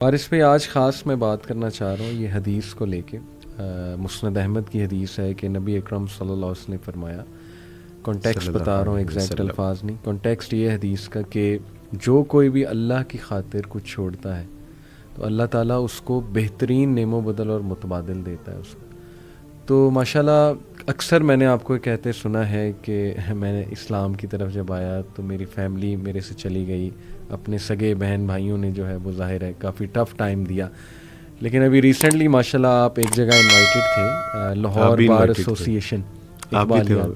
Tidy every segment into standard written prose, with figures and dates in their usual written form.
وارث بھائی، آج خاص میں بات کرنا چاہ رہا ہوں یہ حدیث کو لے کے. مسند احمد کی حدیث ہے کہ نبی اکرم صلی اللہ علیہ وسلم نے فرمایا، کانٹیکسٹ بتا رہا ہوں، ایگزیکٹ الفاظ نہیں، کانٹیکسٹ یہ حدیث کا کہ جو کوئی بھی اللہ کی خاطر کچھ چھوڑتا ہے تو اللہ تعالیٰ اس کو بہترین نعم و بدل اور متبادل دیتا ہے اس کو. تو ماشاءاللہ اکثر میں نے آپ کو کہتے سنا ہے کہ میں نے اسلام کی طرف جب آیا تو میری فیملی میرے سے چلی گئی، اپنے سگے بہن بھائیوں نے جو ہے وہ ظاہر ہے کافی ٹف ٹائم دیا. لیکن ابھی ریسنٹلی ماشاءاللہ آپ ایک جگہ انوائٹڈ تھے، لاہور بار ایسوسی ایشن.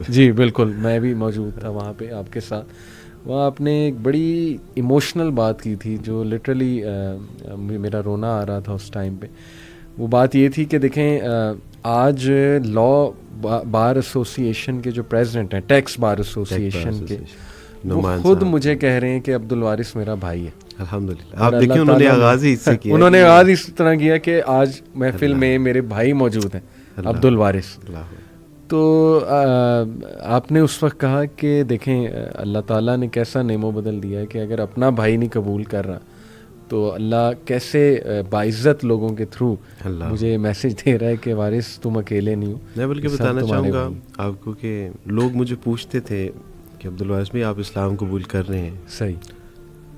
جی بالکل، میں بھی موجود تھا وہاں پہ آپ کے ساتھ. وہاں آپ نے ایک بڑی ایموشنل بات کی تھی جو لٹرلی میرا رونا آ رہا تھا اس ٹائم پہ. وہ بات یہ تھی کہ دیکھیں، آج لا بار ایسوسی ایشن کے جو پریزیڈنٹ ہیں، ٹیکس بار ایسوسی ایشن کے، وہ خود مجھے کہہ رہے ہیں کہ عبد الوارث میرا بھائی ہے. الحمدللہ. آپ دیکھیں انہوں نے آغاز ہی اس سے کیا، انہوں نے آغاز اس طرح کیا کہ آج محفل میں میرے بھائی موجود ہیں عبد الوارث. تو آپ نے اس وقت کہا کہ دیکھیں اللہ تعالیٰ نے کیسا نعم و بدل دیا ہے کہ اگر اپنا بھائی نہیں قبول کر رہا تو اللہ کیسے باعزت لوگوں کے تھرو مجھے میسج دے رہا ہے کہ وارث تم اکیلے نہیں ہو. میں بلکہ بتانا چاہوں گا آپ کو کہ لوگ مجھے پوچھتے تھے کہ عبد الوارث بھائی آپ اسلام قبول کر رہے ہیں. صحیح.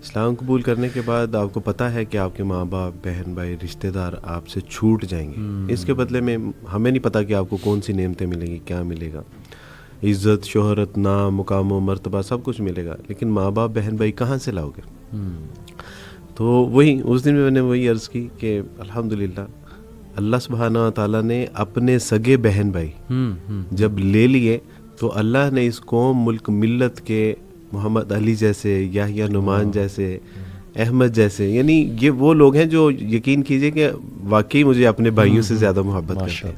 اسلام قبول کرنے کے بعد آپ کو پتہ ہے کہ آپ کے ماں باپ، بہن بھائی، رشتہ دار آپ سے چھوٹ جائیں گے. اس کے بدلے میں ہمیں نہیں پتہ کہ آپ کو کون سی نعمتیں ملیں گی، کیا ملے گا. عزت، شہرت، نام، مقام و مرتبہ سب کچھ ملے گا، لیکن ماں باپ، بہن بھائی کہاں سے لاؤ گے؟ تو وہی اس دن میں نے وہی عرض کی کہ الحمدللہ اللہ سبحانہ و تعالیٰ نے اپنے سگے بہن بھائی جب لے لیے تو اللہ نے اس قوم، ملک، ملت کے محمد علی جیسے، یحییٰ نعمان جیسے، احمد جیسے، یعنی یہ وہ لوگ ہیں جو یقین کیجئے کہ واقعی مجھے اپنے بھائیوں سے زیادہ محبت کرتے ہیں.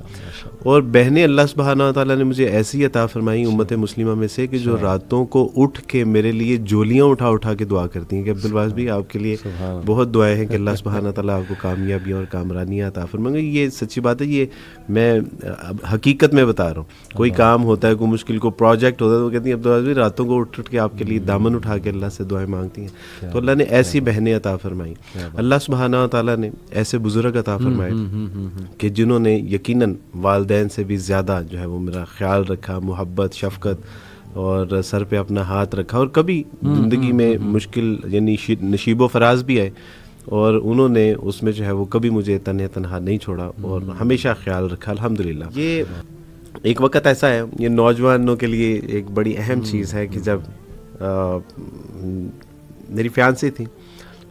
اور بہنیں اللہ سبحانہ و تعالیٰ نے مجھے ایسی عطا فرمائی امت مسلمہ میں سے کہ جو راتوں کو اٹھ کے میرے لیے جولیاں اٹھا کے دعا کرتی ہیں کہ عبد الوارث بھی آپ کے لیے بہت دعائیں ہیں کہ اللہ سبحانہ و تعالیٰ آپ کو کامیابی اور کامرانیاں عطا فرمائیں. یہ سچی بات ہے، یہ میں حقیقت میں بتا رہا ہوں. کوئی کام ہوتا ہے، کوئی مشکل کو پروجیکٹ ہوتا ہے تو وہ کہتی ہیں عبد الوارث بھی راتوں کو اٹھ کے آپ کے لیے دامن اٹھا کے اللہ سے دعائیں مانگتی ہیں. تو اللہ نے ایسی بہنیں عطا فرمائی. اللہ سبحانہ و تعالیٰ نے ایسے بزرگ عطا فرمائے کہ جنہوں نے یقیناً والدین سے بھی زیادہ جو ہے وہ میرا خیال رکھا، محبت، شفقت، اور سر پہ اپنا ہاتھ رکھا. اور کبھی زندگی میں مشکل یعنی نشیب و فراز بھی آئے اور انہوں نے اس میں جو ہے وہ کبھی مجھے تنہا نہیں چھوڑا اور ہمیشہ خیال رکھا. الحمدللہ. یہ ایک وقت ایسا ہے، یہ نوجوانوں کے لیے ایک بڑی اہم چیز ہے کہ جب میری فیانسی تھی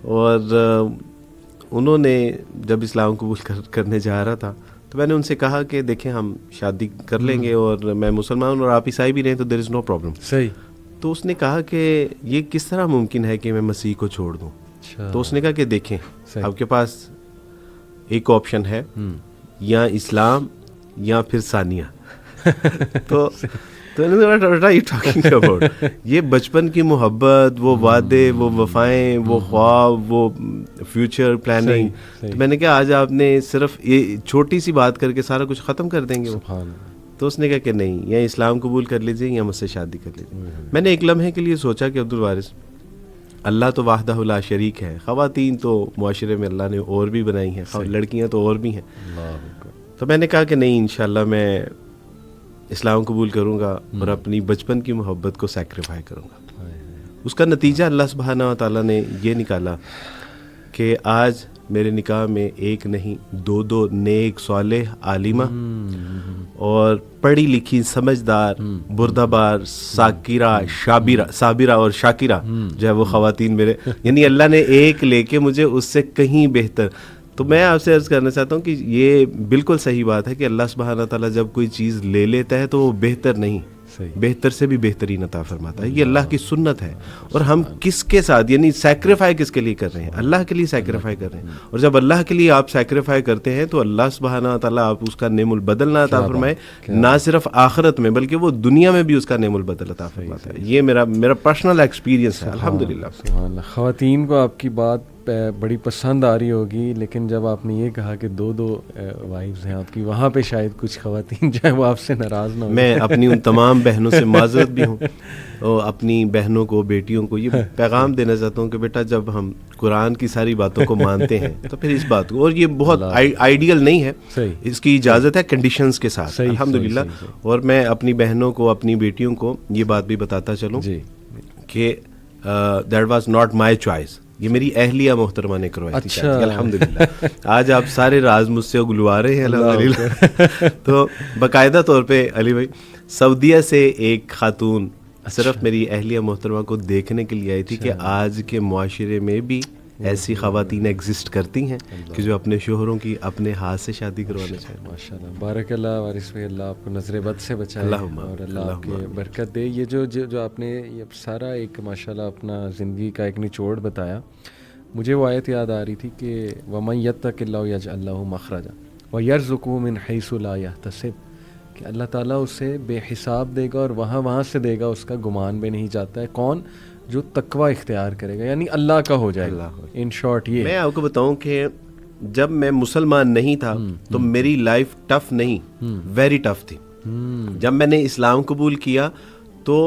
اور انہوں نے جب اسلام قبول کرنے جا رہا تھا تو میں نے ان سے کہا کہ دیکھیں ہم شادی کر لیں گے اور میں مسلمان ہوں اور آپ عیسائی بھی رہیں تو دیر از نو پرابلم. صحیح. تو اس نے کہا کہ یہ کس طرح ممکن ہے کہ میں مسیح کو چھوڑ دوں. تو اس نے کہا کہ دیکھیں آپ کے پاس ایک آپشن ہے، یا اسلام یا پھر ثانیہ. تو یہ بچپن کی محبت، وہ وعدے، وہ وفائیں، وہ خواب، وہ فیوچر پلاننگ. تو میں نے کہا آج آپ نے صرف یہ چھوٹی سی بات کر کے سارا کچھ ختم کر دیں گے. تو اس نے کہا کہ نہیں، یا اسلام قبول کر لیجئے یا مجھ سے شادی کر لیجئے. میں نے ایک لمحے کے لیے سوچا کہ عبد الوارث، اللہ تو وحدہ لا شریک ہے، خواتین تو معاشرے میں اللہ نے اور بھی بنائی ہیں، لڑکیاں تو اور بھی ہیں. تو میں نے کہا کہ نہیں، انشاءاللہ میں اسلام قبول کروں گا اور اپنی بچپن کی محبت کو سیکریفائی کروں گا. اس کا نتیجہ اللہ سبحانہ و تعالیٰ نے یہ نکالا کہ آج میرے نکاح میں ایک نہیں دو نیک صالح عالمہ اور پڑھی لکھی سمجھدار بردہ بار صابرہ اور شاکرہ جو ہے وہ خواتین میرے، یعنی اللہ نے ایک لے کے مجھے اس سے کہیں بہتر. تو میں آپ سے عرض کرنا چاہتا ہوں کہ یہ بالکل صحیح بات ہے کہ اللہ سبحانہ تعالیٰ جب کوئی چیز لے لیتا ہے تو وہ بہتر نہیں، بہتر سے بھی بہترین عطا فرماتا ہے. یہ اللہ کی سنت ہے. اور ہم کس کے ساتھ، یعنی سیکریفائی کس کے لیے کر رہے ہیں؟ اللہ کے لیے سیکریفائی کر رہے ہیں. اور جب اللہ کے لیے آپ سیکریفائی کرتے ہیں تو اللہ سبحانہ تعالیٰ آپ اس کا نعم البدل نہ عطا فرمائے، نہ صرف آخرت میں بلکہ وہ دنیا میں بھی اس کا نعم البدل عطا فرماتا ہے. یہ میرا پرسنل ایکسپیرینس ہے. الحمدللہ. خواتین کو آپ کی بات بڑی پسند آ رہی ہوگی، لیکن جب آپ نے یہ کہا کہ 2 وائفز ہیں آپ کی، وہاں پہ شاید کچھ خواتین جو ہے وہ آپ سے ناراض نہ ہو. میں اپنی ان تمام بہنوں سے معذرت بھی ہوں، اور اپنی بہنوں کو، بیٹیوں کو یہ پیغام دینا چاہتا ہوں کہ بیٹا جب ہم قرآن کی ساری باتوں کو مانتے ہیں تو پھر اس بات کو، اور یہ بہت آئیڈیل نہیں ہے، اس کی اجازت ہے کنڈیشنز کے ساتھ الحمدللہ. اور میں اپنی بہنوں کو، اپنی بیٹیوں کو یہ بات بھی بتاتا چلوں کہ that was not my choice, یہ میری اہلیہ محترمہ نے کروائی تھی شادی الحمدللہ. آج آپ سارے راز مجھ سے اگلوا رہے ہیں الحمدللہ. تو باقاعدہ طور پہ علی بھائی سعودیہ سے ایک خاتون صرف میری اہلیہ محترمہ کو دیکھنے کے لیے آئی تھی کہ آج کے معاشرے میں بھی ایسی خواتین ایگزسٹ کرتی ہیں کہ جو اپنے شوہروں کی اپنے ہاتھ سے شادی کروانا چاہیں. ماشاءاللہ، بارک اللہ وارث بھائی، اللہ آپ کو نظر بد سے بچائے اور اللہ آپ کے برکت دے. یہ جو آپ نے یہ سارا ایک ماشاءاللہ اپنا زندگی کا ایک نچوڑ بتایا، مجھے وہ آیت یاد آ رہی تھی کہ وَمَن يَتَّقِ اللَّهَ يَجْعَل لَّهُ مَخْرَجًا وَيَرْزُقْهُ مِنْ حَيْثُ لَا يَحْتَسِبُ، کہ اللہ تعالیٰ اسے بے حساب دے گا اور وہاں سے دے گا، اس کا گمان بھی نہیں جاتا ہے. کون؟ جو تقوی اختیار کرے گا، یعنی اللہ کا ہو جائے گا. ان شارٹ یہ میں آپ کو بتاؤں کہ جب میں مسلمان نہیں تھا تو میری لائف ٹف نہیں، ویری ٹف تھی. جب میں نے اسلام قبول کیا تو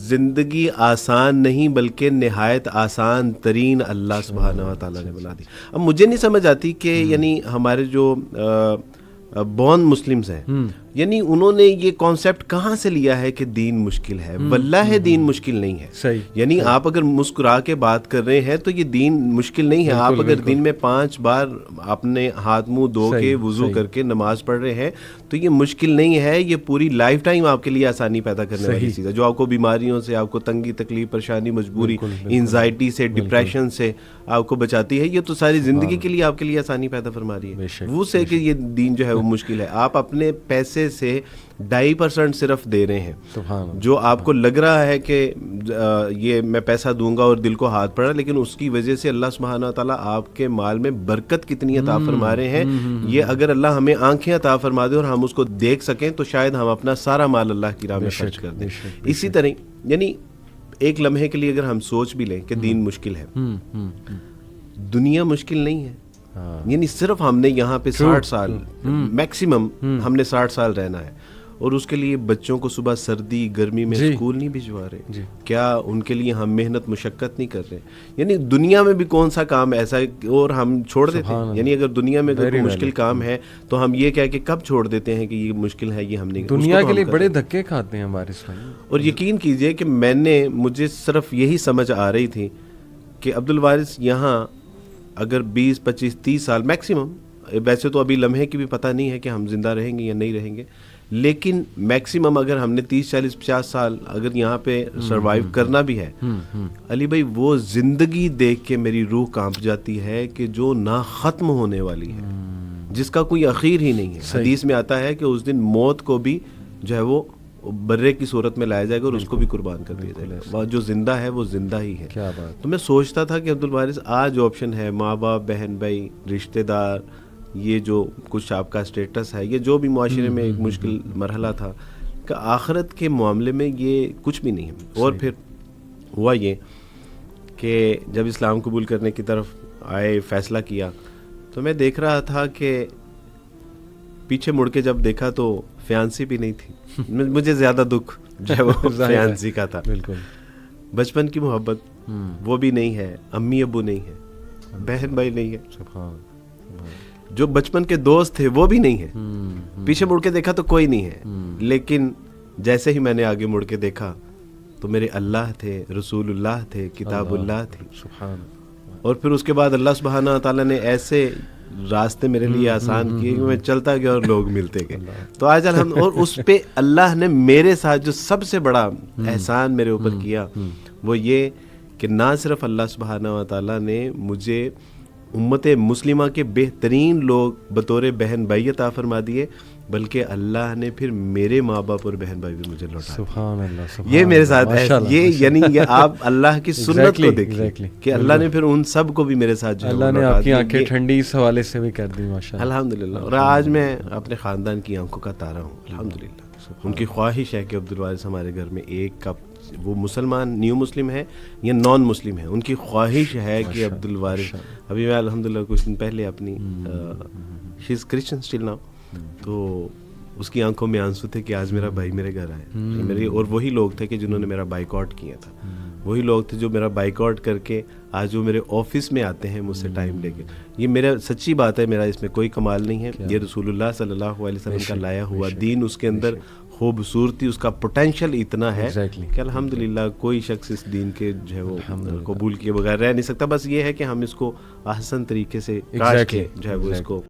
زندگی آسان نہیں بلکہ نہایت آسان ترین اللہ سبحانہ و تعالیٰ نے بنا دی. اب مجھے نہیں سمجھ آتی کہ یعنی ہمارے جو بورن مسلمز ہیں، یعنی انہوں نے یہ کانسیپٹ کہاں سے لیا ہے کہ دین مشکل ہے. واللہ دین مشکل نہیں ہے. یعنی آپ اگر مسکرا کے بات کر رہے ہیں تو یہ دین مشکل نہیں ہے. آپ اگر دن میں 5 بار اپنے ہاتھ منہ دھو کے وضو کر کے نماز پڑھ رہے ہیں تو یہ مشکل نہیں ہے. یہ پوری لائف ٹائم آپ کے لیے آسانی پیدا کرنے والی چیز ہے، جو آپ کو بیماریوں سے، آپ کو تنگی تکلیف، پریشانی، مجبوری، انزائٹی سے، ڈپریشن سے آپ کو بچاتی ہے. یہ تو ساری زندگی کے لیے آپ کے لیے آسانی پیدا فرما رہی ہے. وہ سے کہ یہ دین جو ہے وہ مشکل ہے. آپ اپنے پیسے سے 2.5% صرف دے رہے ہیں، جو آپ کو لگ رہا ہے کہ یہ میں پیسہ دوں گا اور دل کو ہاتھ پڑا، لیکن اس کی وجہ سے اللہ سبحانہ تعالیٰ آپ کے مال میں برکت کتنی عطا فرما رہے ہیں. یہ اگر اللہ ہمیں آنکھیں عطا فرما دے اور ہم اس کو دیکھ سکیں تو شاید ہم اپنا سارا مال اللہ کی راہ میں خرچ کر دیں. اسی طرح یعنی ایک لمحے کے لیے اگر ہم سوچ بھی لیں کہ دین مشکل ہے، دنیا مشکل نہیں ہے. یعنی صرف ہم نے یہاں پہ 60 سال میکسیمم ہم نے 60 سال رہنا ہے، اور اس کے لیے بچوں کو صبح سردی گرمی میں اسکول نہیں بھجوا رہے. کیا ان کے لیے ہم محنت مشقت نہیں کر رہے؟ یعنی دنیا میں بھی کون سا کام ایسا ہے اور ہم چھوڑ دیتے ہیں؟ یعنی اگر دنیا میں کوئی مشکل کام ہے تو ہم یہ کہہ کہ کب چھوڑ دیتے ہیں کہ یہ مشکل ہے، یہ ہم نہیں. دنیا کے لیے بڑے دھکے کھاتے ہیں ہمارے سامنے. اور یقین کیجئے کہ مجھے صرف یہی سمجھ آ رہی تھی کہ عبدالوارث یہاں اگر 20 25 30 سال میکسیمم، ویسے تو ابھی لمحے کی بھی پتہ نہیں ہے کہ ہم زندہ رہیں گے یا نہیں رہیں گے، لیکن میکسیمم اگر ہم نے 30 40 50 سال اگر یہاں پہ سروائیو کرنا بھی ہے، علی بھائی وہ زندگی دیکھ کے میری روح کانپ جاتی ہے کہ جو نہ ختم ہونے والی ہے، جس کا کوئی اخیر ہی نہیں ہے. حدیث میں آتا ہے کہ اس دن موت کو بھی جو ہے وہ برے کی صورت میں لایا جائے گا اور اس کو بھی قربان کر دیا جائے گا. جو زندہ ہے وہ زندہ ہی ہے. تو میں سوچتا تھا کہ عبدالوارث آج آپشن ہے، ماں باپ، بہن بھائی، رشتہ دار، یہ جو کچھ آپ کا اسٹیٹس ہے، یہ جو بھی معاشرے میں ایک مشکل مرحلہ تھا، کہ آخرت کے معاملے میں یہ کچھ بھی نہیں ہے. اور پھر ہوا یہ کہ جب اسلام قبول کرنے کی طرف آئے، فیصلہ کیا، تو میں دیکھ رہا تھا کہ پیچھے مڑ کے جب دیکھا تو فیانسی بھی نہیں تھی. مجھے زیادہ دکھ جو ہے وہ فیانسی کا تھا. بالکل بچپن کی محبت وہ بھی نہیں ہے، امی ابو نہیں ہے، بہن بھائی نہیں ہے، جو بچپن کے دوست تھے وہ بھی نہیں ہے. پیچھے مڑ کے دیکھا تو کوئی نہیں ہے، لیکن جیسے ہی میں نے آگے مڑ کے دیکھا تو میرے اللہ تھے، رسول اللہ تھے، کتاب اللہ تھی. اور پھر اس کے بعد اللہ سبحانہ تعالیٰ نے ایسے راستے میرے لیے آسان کیے کہ میں چلتا گیا اور لوگ ملتے گئے. تو آج اور اس پہ اللہ نے میرے ساتھ جو سب سے بڑا احسان میرے اوپر کیا وہ یہ کہ نہ صرف اللہ سبحانہ و تعالیٰ نے مجھے امت مسلمہ کے بہترین لوگ بطور بہن بھائی عطا فرما دیے، بلکہ اللہ نے پھر میرے ماں باپ اور بہن بھائی بھی مجھے لوٹا. سبحان اللہ. یہ میرے ساتھ ہے، یہ یعنی یہ آپ اللہ کی سنت کو دیکھیں کہ اللہ نے پھر ان سب کو بھی میرے ساتھ جو اللہ نے آپ کی آنکھیں ٹھنڈی اس حوالے سے بھی کر دی ماشاءاللہ. الحمدللہ. اور آج میں اپنے خاندان کی آنکھوں کا تارا ہوں الحمدللہ. ان کی خواہش ہے کہ عبدالوارث ہمارے گھر میں ایک کپ وہ مسلمان نیو مسلم ہے یا نان مسلم ہے, ان کی خواہش ہے کہ عبد الوارث, ابھی میں الحمدللہ کچھ دن پہلے اپنی شی از کرسچن اسٹل ناؤ, تو اس کی آنکھوں میں آنسو تھے کہ آج میرا بھائی میرے گھر آئے میری, اور وہی لوگ تھے کہ جنہوں نے میرا بائیکاٹ کیا تھا, وہی لوگ تھے جو میرا بائیکاٹ کر کے آج وہ میرے آفس میں آتے ہیں مجھ سے ٹائم لے کے. یہ میرا سچی بات ہے, میرا اس میں کوئی کمال نہیں ہے, یہ رسول اللہ صلی اللہ علیہ وسلم کا لایا ہوا دین, اس کے اندر خوبصورتی, اس کا پوٹینشیل اتنا ہے کہ الحمدللہ کوئی شخص اس دین کے جو ہے وہ قبول کیے بغیر رہ نہیں سکتا. بس یہ ہے کہ ہم اس کو احسن طریقے سے کاش کے جو ہے وہ اس کو